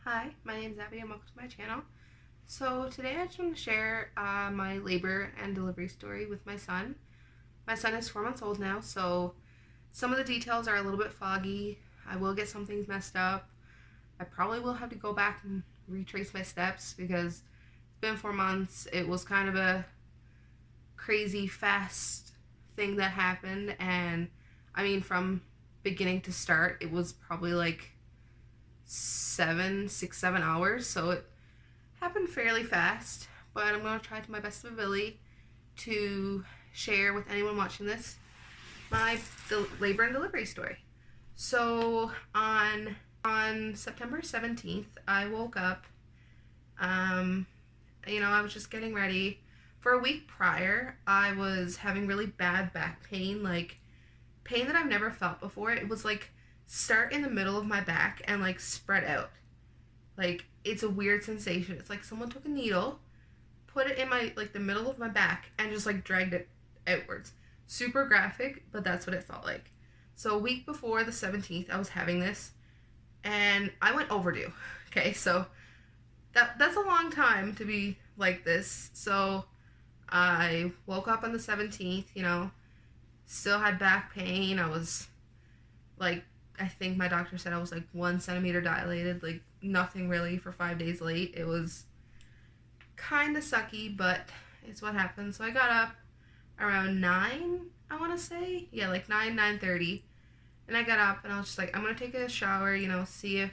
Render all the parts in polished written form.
Hi, my name is Abby and welcome to my channel. So today I just want to share my labor and delivery story with my son. My son is 4 months old now, so some of the details are a little bit foggy. I will get some things messed up. I probably will have to go back and retrace my steps because it's been 4 months. It was kind of a crazy fast thing that happened, and I mean from beginning to start it was probably like 7 hours, so it happened fairly fast, but I'm going to try to my best ability to share with anyone watching this my labor and delivery story. So on September 17th, I woke up, I was just getting ready. For a week prior, I was having really bad back pain, like pain that I've never felt before. It was like start in the middle of my back and like spread out. Like it's a weird sensation. It's like someone took a needle, put it in my like the middle of my back and just like dragged it outwards. Super graphic, but that's what it felt like. So a week before the 17th, I was having this and I went overdue. Okay, so that's a long time to be like this. So I woke up on the 17th, still had back pain. I was like, I think my doctor said I was like 1 centimeter dilated, like nothing really for 5 days late. It was kind of sucky, but it's what happened. So I got up around 9, I want to say. Yeah, like 9:30. And I got up and I was just like, I'm going to take a shower, see if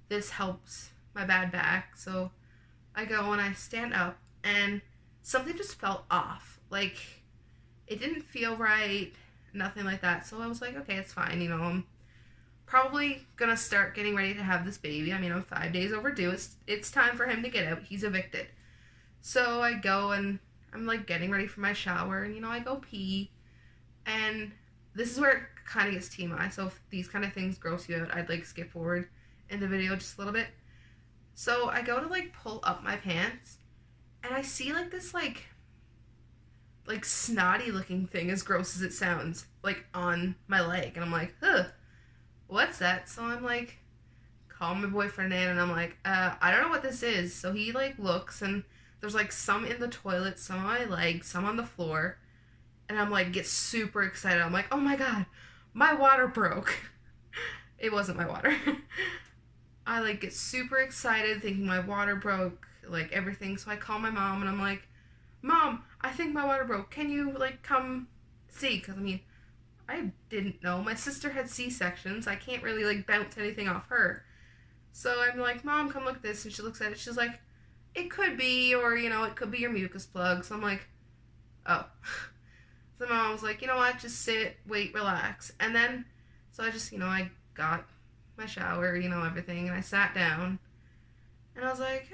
this helps my bad back. So I go and I stand up and something just felt off. Like it didn't feel right, nothing like that. So I was like, okay, it's fine, I'm probably gonna start getting ready to have this baby. I mean, I'm 5 days overdue. It's time for him to get out. He's evicted. So I go and I'm like getting ready for my shower and I go pee. And this is where it kind of gets TMI. So if these kind of things gross you out, I'd like skip forward in the video just a little bit. So I go to like pull up my pants and I see like this like snotty looking thing, as gross as it sounds, like on my leg. And I'm like, what's that? So I'm like, call my boyfriend in and I'm like, I don't know what this is. So he like looks and there's like some in the toilet, some on my leg, some on the floor. And I'm like, get super excited. I'm like, oh my God, my water broke. It wasn't my water. I like get super excited thinking my water broke, like everything. So I call my mom and I'm like, Mom, I think my water broke. Can you like come see? Because I mean, I didn't know. My sister had C-sections. I can't really like bounce anything off her. So I'm like, Mom, come look at this. And she looks at it. She's like, it could be, or it could be your mucus plug. So I'm like, oh. So Mom was like, you know what? Just sit, wait, relax. And then, so I just, I got my shower, everything, and I sat down. And I was like,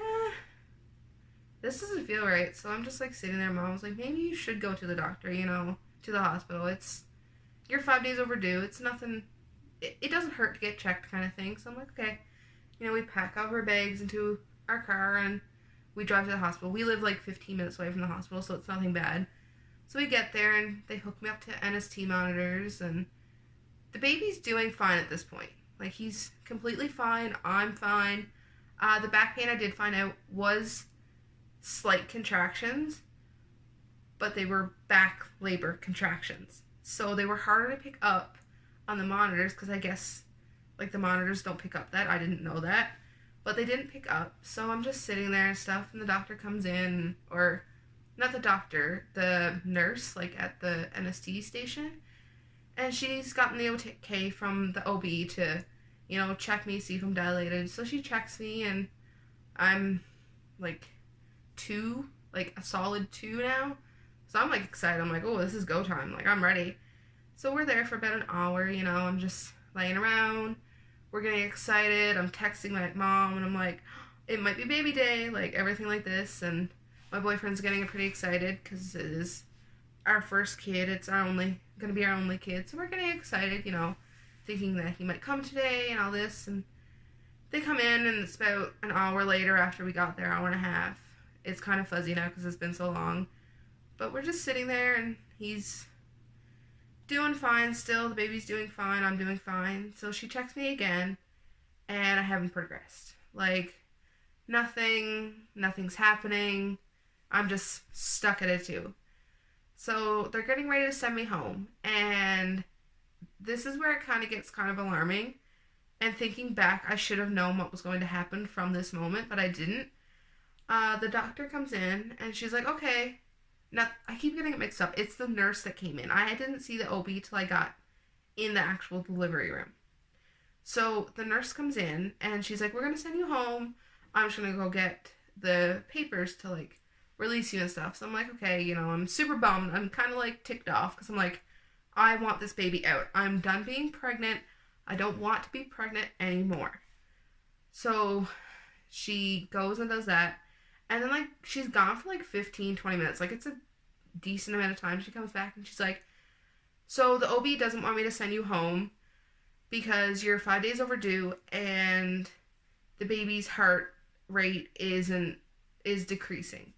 this doesn't feel right. So I'm just like sitting there. Mom was like, maybe you should go to the doctor, to the hospital. You're 5 days overdue. It's nothing. It doesn't hurt to get checked, kind of thing. So I'm like, okay. We pack all of our bags into our car and we drive to the hospital. We live like 15 minutes away from the hospital, so it's nothing bad. So we get there and they hook me up to NST monitors and the baby's doing fine at this point. Like he's completely fine. I'm fine. The back pain I did find out was slight contractions, but they were back labor contractions. So they were harder to pick up on the monitors because I guess like the monitors don't pick up that. I didn't know that, but they didn't pick up. So I'm just sitting there and stuff and the doctor comes in, or not the doctor, the nurse like at the NST station, and she's gotten the OK from the OB to, check me, see if I'm dilated. So she checks me and I'm like 2, like a solid 2 now. So I'm like excited. I'm like, oh, this is go time. Like I'm ready. So we're there for about an hour, I'm just laying around. We're getting excited. I'm texting my mom and I'm like, it might be baby day, like everything like this. And my boyfriend's getting pretty excited because it is our first kid. It's going to be our only kid. So we're getting excited, thinking that he might come today and all this. And they come in and it's about an hour later after we got there, hour and a half. It's kind of fuzzy now because it's been so long. But we're just sitting there and he's doing fine still. The baby's doing fine. I'm doing fine. So she checks me again and I haven't progressed. Like, nothing's happening. I'm just stuck at a 2. So they're getting ready to send me home. And this is where it kind of gets kind of alarming. And thinking back, I should have known what was going to happen from this moment, but I didn't. The doctor comes in and she's like, okay. Now, I keep getting it mixed up. It's the nurse that came in. I didn't see the OB till I got in the actual delivery room. So the nurse comes in and she's like, we're going to send you home. I'm just going to go get the papers to like release you and stuff. So I'm like, okay, you know, I'm super bummed. I'm kind of like ticked off because I'm like, I want this baby out. I'm done being pregnant. I don't want to be pregnant anymore. So she goes and does that. And then like she's gone for like 15-20 minutes. Like it's a decent amount of time. She comes back and she's like, so the OB doesn't want me to send you home because you're 5 days overdue and the baby's heart rate is decreasing.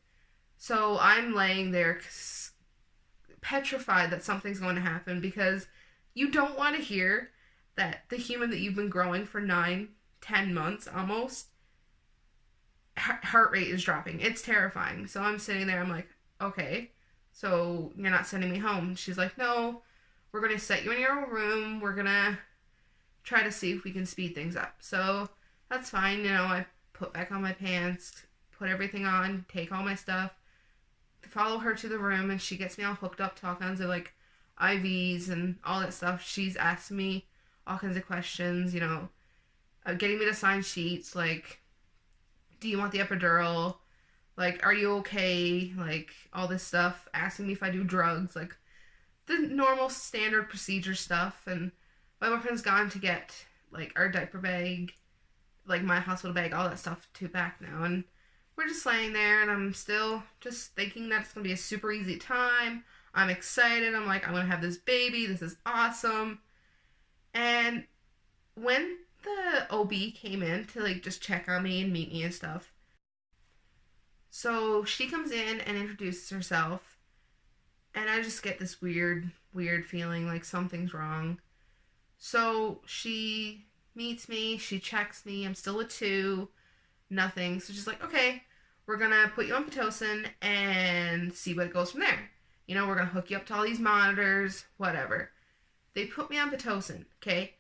So I'm laying there petrified that something's going to happen because you don't want to hear that the human that you've been growing for 9-10 months almost, heart rate is dropping. It's terrifying. So I'm sitting there, I'm like, okay, so you're not sending me home. She's like, no, we're going to set you in your own room. We're going to try to see if we can speed things up. So that's fine. You know, I put back on my pants, put everything on, take all my stuff, follow her to the room, and she gets me all hooked up to all kinds of like IVs and all that stuff. She's asking me all kinds of questions, you know, getting me to sign sheets like, do you want the epidural? Like, are you okay? Like, all this stuff. Asking me if I do drugs. Like, the normal standard procedure stuff. And my boyfriend's gone to get, like, our diaper bag, like, my hospital bag, all that stuff to back now. And we're just laying there, and I'm still just thinking that it's going to be a super easy time. I'm excited. I'm like, I'm going to have this baby. This is awesome. And when the OB came in to like just check on me and meet me and stuff, so she comes in and introduces herself, and I just get this weird feeling like something's wrong. So she meets me, she checks me, I'm still a 2, nothing. So she's like, okay, we're gonna put you on Pitocin and see what it goes from there. You know, we're gonna hook you up to all these monitors, whatever. They put me on Pitocin, okay?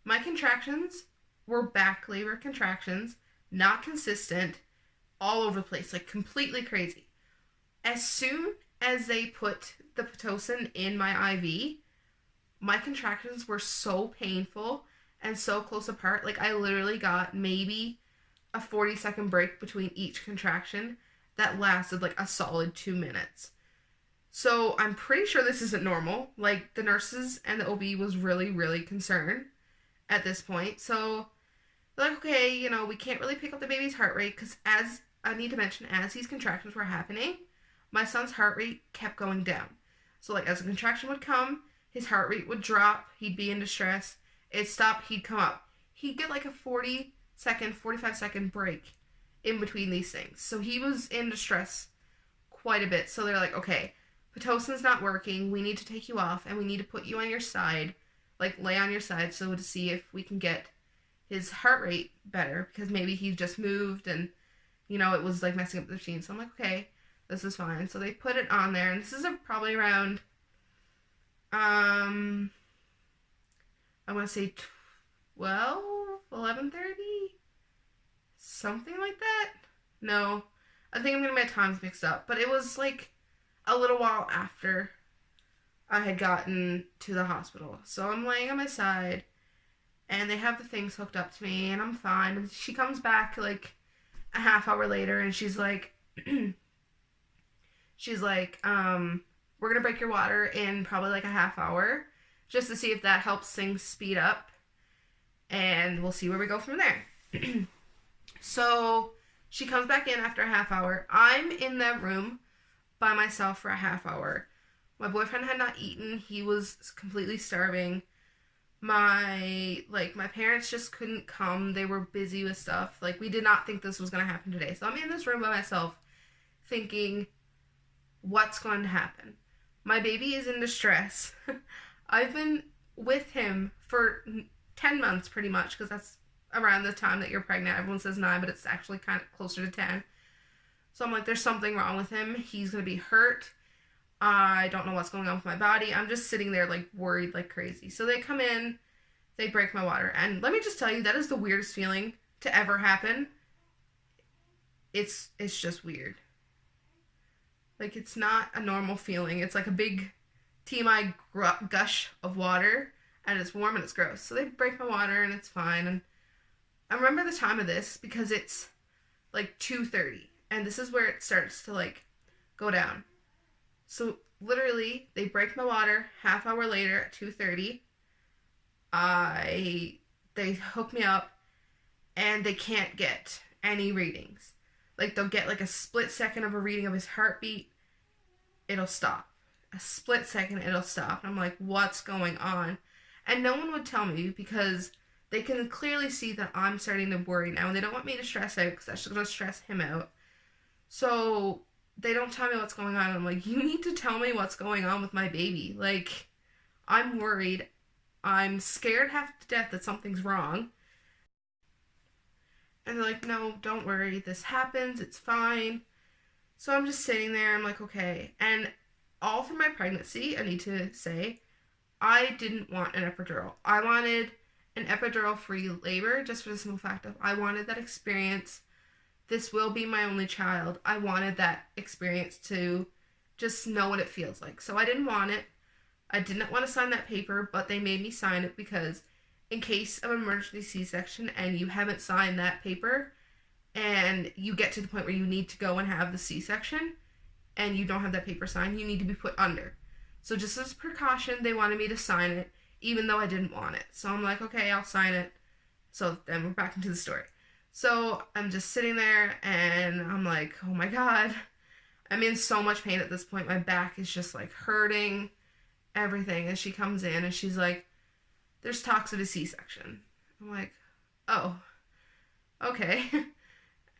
My contractions were back labor contractions, not consistent, all over the place, like completely crazy. As soon as they put the Pitocin in my IV, my contractions were so painful and so close apart. Like I literally got maybe a 40-second break between each contraction that lasted like a solid 2 minutes. So I'm pretty sure this isn't normal. Like the nurses and the OB was really concerned at this point. So they're like, okay, you know, we can't really pick up the baby's heart rate because as I need to mention, as these contractions were happening, my son's heart rate kept going down. So like as a contraction would come, his heart rate would drop, he'd be in distress, it'd stop, he'd come up. He'd get like a 40-second, 45-second break in between these things. So he was in distress quite a bit. So they're like, okay, Pitocin's not working, we need to take you off and we need to put you on your side, like lay on your side so to see if we can get his heart rate better because maybe he just moved and, you know, it was like messing up the machine. So I'm like, okay, this is fine. So they put it on there and this is probably around, I want to say 12, 11:30, something like that. No, I think I'm getting my times mixed up, but it was like a little while after I had gotten to the hospital. So I'm laying on my side and they have the things hooked up to me and I'm fine. And she comes back like a half hour later and she's like, we're gonna break your water in probably like a half hour just to see if that helps things speed up and we'll see where we go from there. So she comes back in after a half hour. I'm in that room by myself for a half hour. My boyfriend had not eaten. He was completely starving. My parents just couldn't come. They were busy with stuff. Like, we did not think this was going to happen today. So I'm in this room by myself thinking, what's going to happen? My baby is in distress. I've been with him for 10 months pretty much because that's around the time that you're pregnant. Everyone says 9, but it's actually kind of closer to 10. So I'm like, there's something wrong with him. He's going to be hurt. I don't know what's going on with my body. I'm just sitting there like worried like crazy. So they come in, they break my water. And let me just tell you, that is the weirdest feeling to ever happen. It's just weird. Like, it's not a normal feeling. It's like a big TMI gush of water, and it's warm and it's gross. So they break my water and it's fine. And I remember the time of this because it's like 2:30, and this is where it starts to like go down. So literally, they break my water. Half hour later at 2:30, they hook me up, and they can't get any readings. Like, they'll get like a split second of a reading of his heartbeat. It'll stop. A split second, it'll stop. And I'm like, what's going on? And no one would tell me because they can clearly see that I'm starting to worry now, and they don't want me to stress out because that's just going to stress him out. So they don't tell me what's going on. I'm like, you need to tell me what's going on with my baby. Like, I'm worried. I'm scared half to death that something's wrong. And they're like, no, don't worry. This happens. It's fine. So I'm just sitting there. I'm like, okay. And all through my pregnancy, I need to say, I didn't want an epidural. I wanted an epidural-free labor just for the simple fact of I wanted that experience. This will be my only child. I wanted that experience to just know what it feels like. So I didn't want it. I didn't want to sign that paper, but they made me sign it because in case of an emergency C-section and you haven't signed that paper and you get to the point where you need to go and have the C-section and you don't have that paper signed, you need to be put under. So just as a precaution, they wanted me to sign it even though I didn't want it. So I'm like, okay, I'll sign it. So then we're back into the story. So I'm just sitting there and I'm like, oh my God, I'm in so much pain at this point. My back is just like hurting, everything. And she comes in and she's like, there's talks of a C-section. I'm like, oh, okay.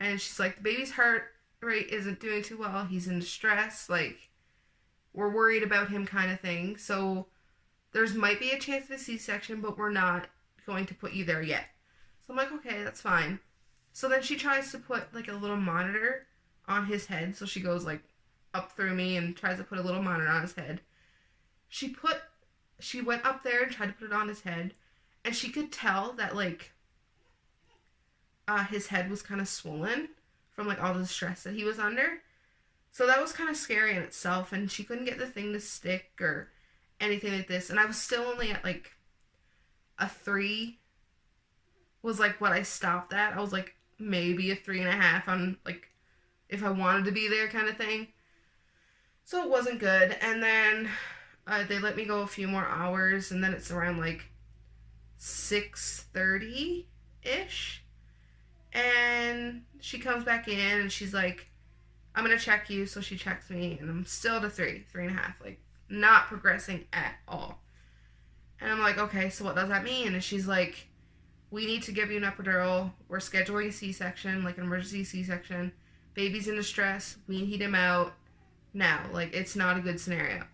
And she's like, the baby's heart rate isn't doing too well. He's in distress. Like, we're worried about him kind of thing. So there's might be a chance of a C-section, but we're not going to put you there yet. So I'm like, okay, that's fine. So then she tries to put like a little monitor on his head. So she goes like up through me and tries to put a little monitor on his head. She went up there and tried to put it on his head, and she could tell that like his head was kind of swollen from like all the stress that he was under. So that was kind of scary in itself, and she couldn't get the thing to stick or anything like this. And I was still only at like a 3 was like what I stopped at. I was like maybe a 3.5 on like if I wanted to be there kind of thing. So it wasn't good. And then they let me go a few more hours, and then it's around like 6:30-ish. And she comes back in and she's like, I'm going to check you. So she checks me, and I'm still at a 3.5, like not progressing at all. And I'm like, okay, so what does that mean? And she's like, we need to give you an epidural. We're scheduling a C-section, like an emergency C-section. Baby's in distress. We need him out now. Like, it's not a good scenario.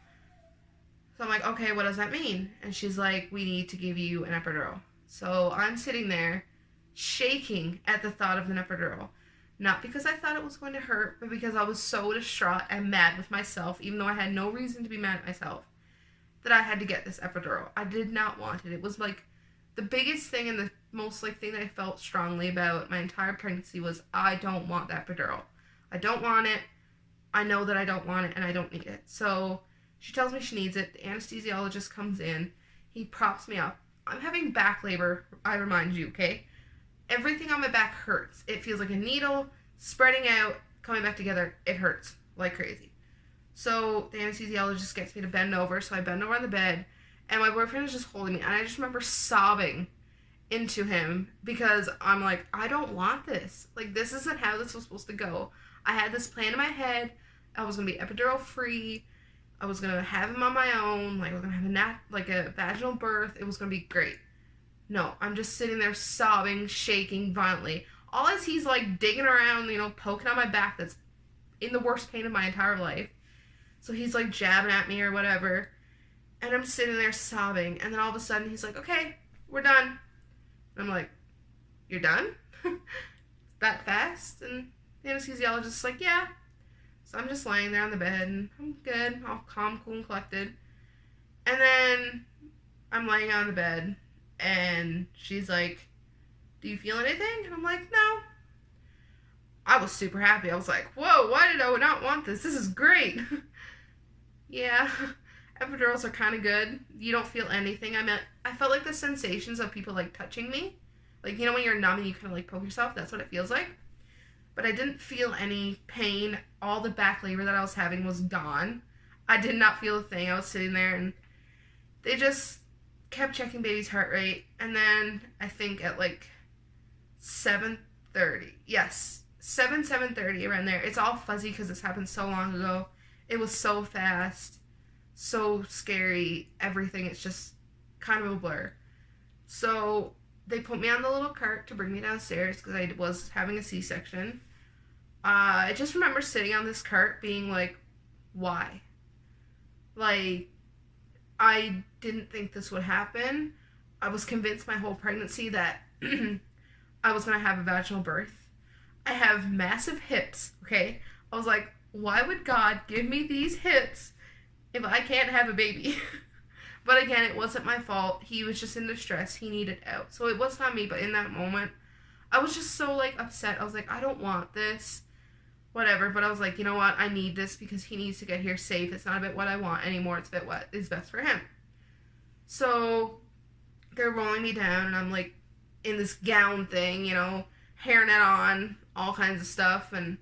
So I'm like, okay, what does that mean? And she's like, we need to give you an epidural. So I'm sitting there shaking at the thought of an epidural. Not because I thought it was going to hurt, but because I was so distraught and mad with myself, even though I had no reason to be mad at myself, that I had to get this epidural. I did not want it. It was like the biggest thing and the most like thing that I felt strongly about my entire pregnancy was I don't want that epidural. I don't want it. I know that I don't want it and I don't need it. So she tells me she needs it. The anesthesiologist comes in. He props me up. I'm having back labor, I remind you, okay? Everything on my back hurts. It feels like a needle spreading out, coming back together. It hurts like crazy. So the anesthesiologist gets me to bend over. So I bend over on the bed, and my boyfriend is just holding me. And I just remember sobbing into him because I'm like, I don't want this. Like, this isn't how this was supposed to go. I had this plan in my head. I was going to be epidural free. I was going to have him on my own. Like, I was going to have a vaginal birth. It was going to be great. No, I'm just sitting there sobbing, shaking violently. All as he's like digging around, poking on my back that's in the worst pain of my entire life. So he's like jabbing at me or whatever. And I'm sitting there sobbing. And then all of a sudden he's like, okay, we're done. And I'm like, you're done? That fast? And the anesthesiologist's like, yeah. So I'm just laying there on the bed, and I'm good, all calm, cool, and collected. And then I'm laying on the bed, and she's like, do you feel anything? And I'm like, no. I was super happy. I was like, whoa, why did I not want this? This is great. Yeah, epidurals are kind of good. You don't feel anything. I felt like the sensations of people like touching me. Like, you know when you're numb and you kind of like poke yourself? That's what it feels like. But I didn't feel any pain. All the back labor that I was having was gone. I did not feel a thing. I was sitting there and they just kept checking baby's heart rate. And then I think at like 7:30. Yes, 7:30 around there. It's all fuzzy because this happened so long ago. It was so fast, so scary, everything. It's just kind of a blur. So they put me on the little cart to bring me downstairs because I was having a C-section. I just remember sitting on this cart being like, why? Like, I didn't think this would happen. I was convinced my whole pregnancy that I was going to have a vaginal birth. I have massive hips, okay? I was like, why would God give me these hips if I can't have a baby? But again, it wasn't my fault. He was just in distress. He needed out. So it was not me, but in that moment, I was just so, like, upset. I was like, I don't want this. Whatever. But I was like, you know what? I need this because he needs to get here safe. It's not about what I want anymore. It's about what is best for him. So they're rolling me down, and I'm, like, in this gown thing, you know, hairnet on, all kinds of stuff, and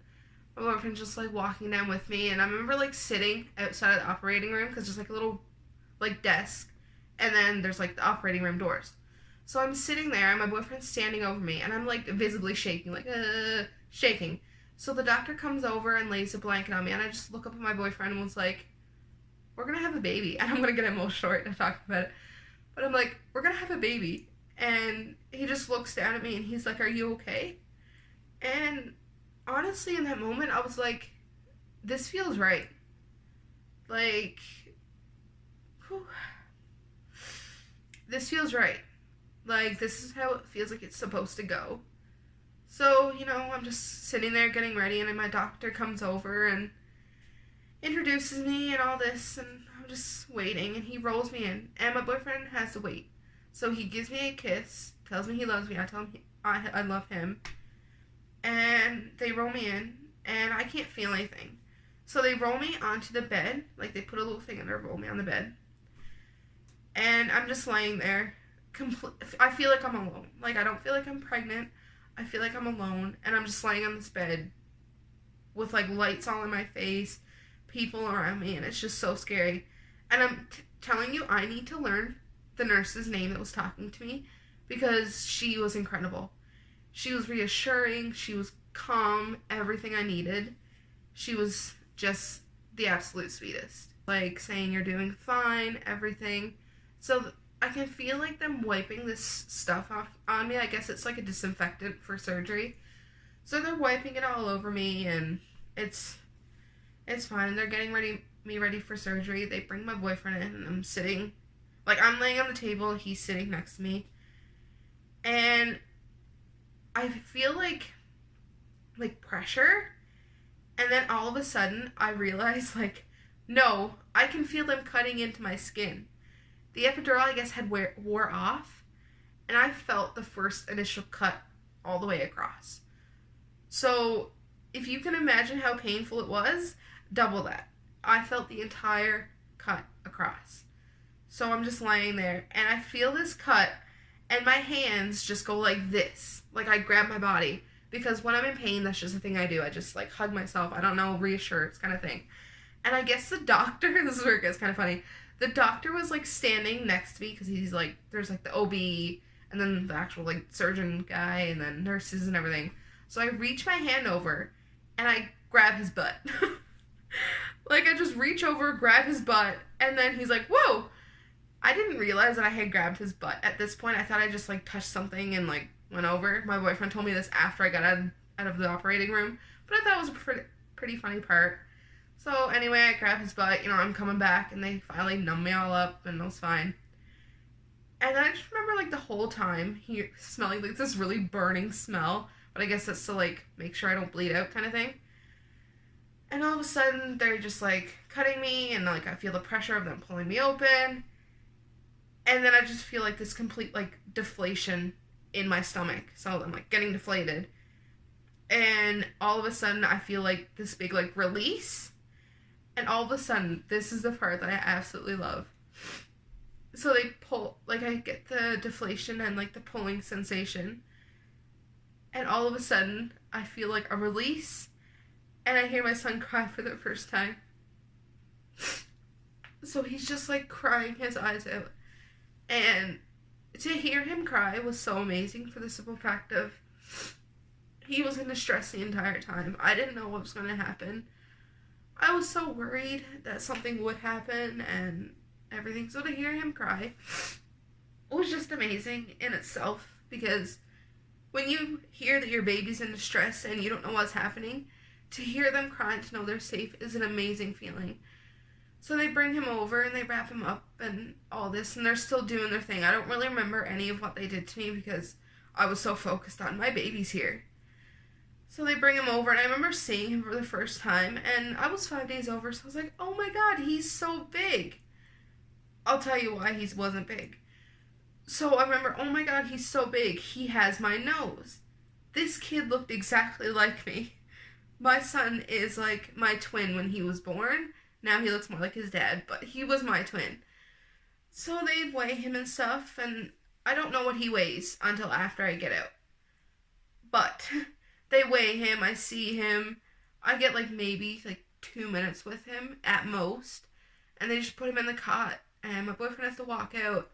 my boyfriend's just, like, walking down with me, and I remember, like, sitting outside of the operating room, because there's, like, a little, like, desk, and then there's, like, the operating room doors. So I'm sitting there, and my boyfriend's standing over me, and I'm, like, visibly shaking, like, shaking. So the doctor comes over and lays a blanket on me, and I just look up at my boyfriend and was like, we're gonna have a baby. And I'm gonna get emotional right now talking about it. But I'm like, we're gonna have a baby. And he just looks down at me, and he's like, are you okay? And honestly, in that moment, I was like, this feels right. Like, whew, this feels right. Like, this is how it feels like it's supposed to go. So, you know, I'm just sitting there getting ready, and then my doctor comes over and introduces me and all this, and I'm just waiting, and he rolls me in, and my boyfriend has to wait. So he gives me a kiss, tells me he loves me, I tell him I love him, and they roll me in, and I can't feel anything. So they roll me onto the bed, like they put a little thing in there, roll me on the bed, and I'm just laying there, I feel like I'm alone. Like, I don't feel like I'm pregnant, I feel like I'm alone, and I'm just laying on this bed with, like, lights all in my face, people around me, and it's just so scary. And I'm telling you, I need to learn the nurse's name that was talking to me, because she was incredible. She was reassuring, she was calm, everything I needed. She was just the absolute sweetest. Like, saying you're doing fine, everything. So I can feel like them wiping this stuff off on me. I guess it's like a disinfectant for surgery. So they're wiping it all over me, and it's fine. They're getting me ready for surgery. They bring my boyfriend in, and I'm sitting, like, I'm laying on the table, he's sitting next to me, and I feel like pressure, and then all of a sudden, I realize, like, no, I can feel them cutting into my skin. The epidural, I guess, had wore off, and I felt the first initial cut all the way across. So, if you can imagine how painful it was, double that. I felt the entire cut across. So I'm just laying there, and I feel this cut, and my hands just go like this. Like, I grab my body, because when I'm in pain, that's just the thing I do. I just, like, hug myself. I don't know, reassure, it's kind of thing. And I guess the doctor, this is where it gets kind of funny, the doctor was, like, standing next to me, because he's, like, there's, like, the OB, and then the actual, like, surgeon guy, and then nurses and everything. So I reach my hand over, and I grab his butt. Like, I just reach over, grab his butt, and then he's like, whoa! I didn't realize that I had grabbed his butt. At this point, I thought I just, like, touched something and, like, went over. My boyfriend told me this after I got out of the operating room, but I thought it was a pretty funny part. So, anyway, I grab his butt, you know, I'm coming back, and they finally numb me all up, and it was fine. And I just remember like the whole time he smelling like this really burning smell, but I guess that's to like make sure I don't bleed out kind of thing. And all of a sudden they're just like cutting me, and like I feel the pressure of them pulling me open, and then I just feel like this complete like deflation in my stomach. So I'm like getting deflated, and all of a sudden I feel like this big like release, and all of a sudden this is the part that I absolutely love. So they pull, like I get the deflation and like the pulling sensation, and all of a sudden I feel like a release, and I hear my son cry for the first time. So he's just like crying his eyes out, and to hear him cry was so amazing for the simple fact of he was in distress the entire time. I didn't know what was going to happen. I was so worried that something would happen and everything. So to hear him cry was just amazing in itself, because when you hear that your baby's in distress and you don't know what's happening, to hear them cry and to know they're safe is an amazing feeling. So they bring him over and they wrap him up and all this, and they're still doing their thing. I don't really remember any of what they did to me because I was so focused on my baby's here. So they bring him over, and I remember seeing him for the first time, and I was 5 days over, so I was like, oh my god, he's so big. I'll tell you why he wasn't big. So I remember, oh my god, he's so big. He has my nose. This kid looked exactly like me. My son is like my twin when he was born. Now he looks more like his dad, but he was my twin. So they weigh him and stuff, and I don't know what he weighs until after I get out. But they weigh him, I see him. I get like maybe like 2 minutes with him at most, and they just put him in the cot, and my boyfriend has to walk out,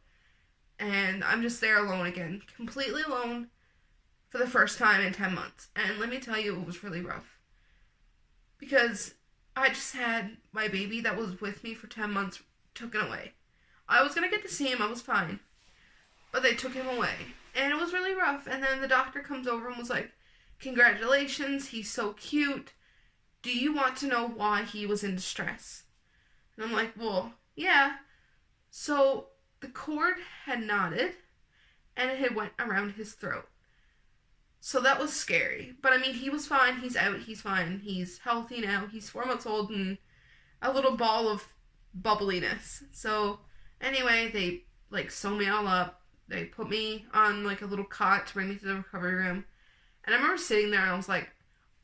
and I'm just there alone again, completely alone for the first time in 10 months. And let me tell you, it was really rough, because I just had my baby that was with me for 10 months taken away. I was going to get to see him, I was fine, but they took him away, and it was really rough. And then the doctor comes over and was like, congratulations, he's so cute. Do you want to know why he was in distress? And I'm like, well, yeah. So the cord had knotted, and it had went around his throat. So that was scary. But I mean, he was fine. He's out. He's fine. He's healthy now. He's 4 months old and a little ball of bubbliness. So anyway, they like sew me all up. They put me on like a little cot to bring me to the recovery room. And I remember sitting there and I was like,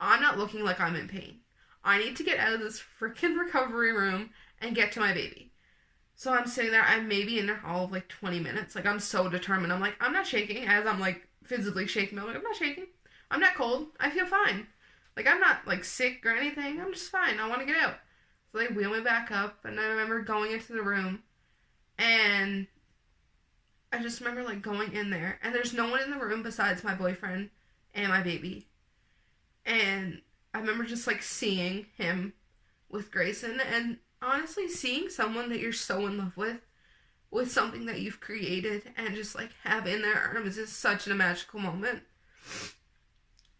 I'm not looking like I'm in pain. I need to get out of this freaking recovery room and get to my baby. So I'm sitting there. I'm maybe in there all of like 20 minutes. Like, I'm so determined. I'm like, I'm not shaking, as I'm like physically shaking. I'm like, I'm not shaking. I'm not cold. I feel fine. Like, I'm not like sick or anything. I'm just fine. I want to get out. So they wheel me back up, and I remember going into the room, and I just remember like going in there, and there's no one in the room besides my boyfriend and my baby. And I remember just like seeing him with Grayson, and honestly seeing someone that you're so in love with something that you've created and just like have in their arms is such a magical moment,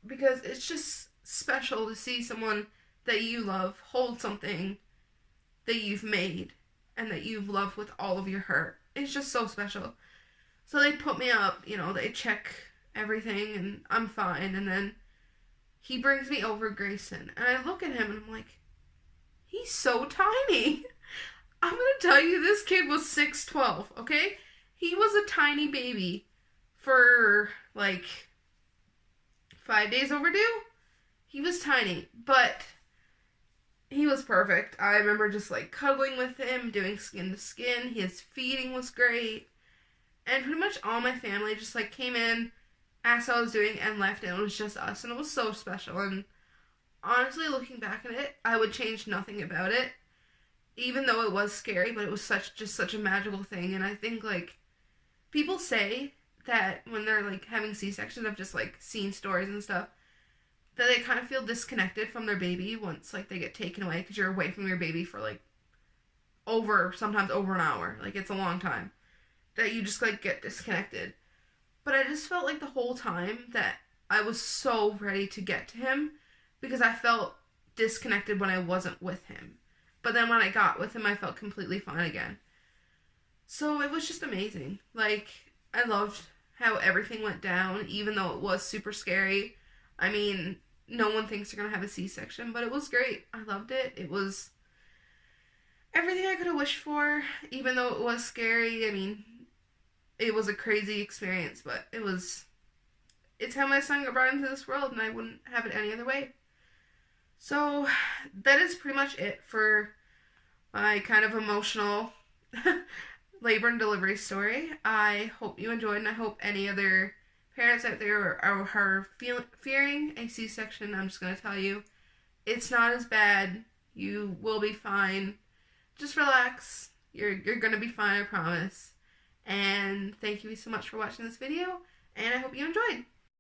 because it's just special to see someone that you love hold something that you've made and that you've loved with all of your heart. It's just so special. So they put me up, you know, they check everything and I'm fine, and then he brings me over Grayson, and I look at him and I'm like, he's so tiny. I'm gonna tell you, this kid was 6'12", okay? He was a tiny baby for like 5 days overdue. He was tiny, but he was perfect. I remember just like cuddling with him, doing skin to skin. His feeding was great. And pretty much all my family just like came in, asked how I was doing, and left, and it was just us. And it was so special. And honestly, looking back at it, I would change nothing about it. Even though it was scary, but it was such a magical thing. And I think like people say that when they're like having C-sections, I've just like seen stories and stuff, that they kind of feel disconnected from their baby once like they get taken away, because you're away from your baby for like sometimes over an hour. Like, it's a long time that you just like get disconnected. But I just felt like the whole time that I was so ready to get to him, because I felt disconnected when I wasn't with him. But then when I got with him, I felt completely fine again. So it was just amazing. Like, I loved how everything went down, even though it was super scary. I mean, no one thinks they're gonna have a C-section, but it was great. I loved it. It was everything I could have wished for, even though it was scary. I mean, it was a crazy experience, but it's how my son got brought into this world, and I wouldn't have it any other way. So that is pretty much it for my kind of emotional labor and delivery story. I hope you enjoyed, and I hope any other parents out there are fearing a C-section. I'm just going to tell you, it's not as bad. You will be fine. Just relax. You're going to be fine, I promise. And thank you so much for watching this video, and I hope you enjoyed.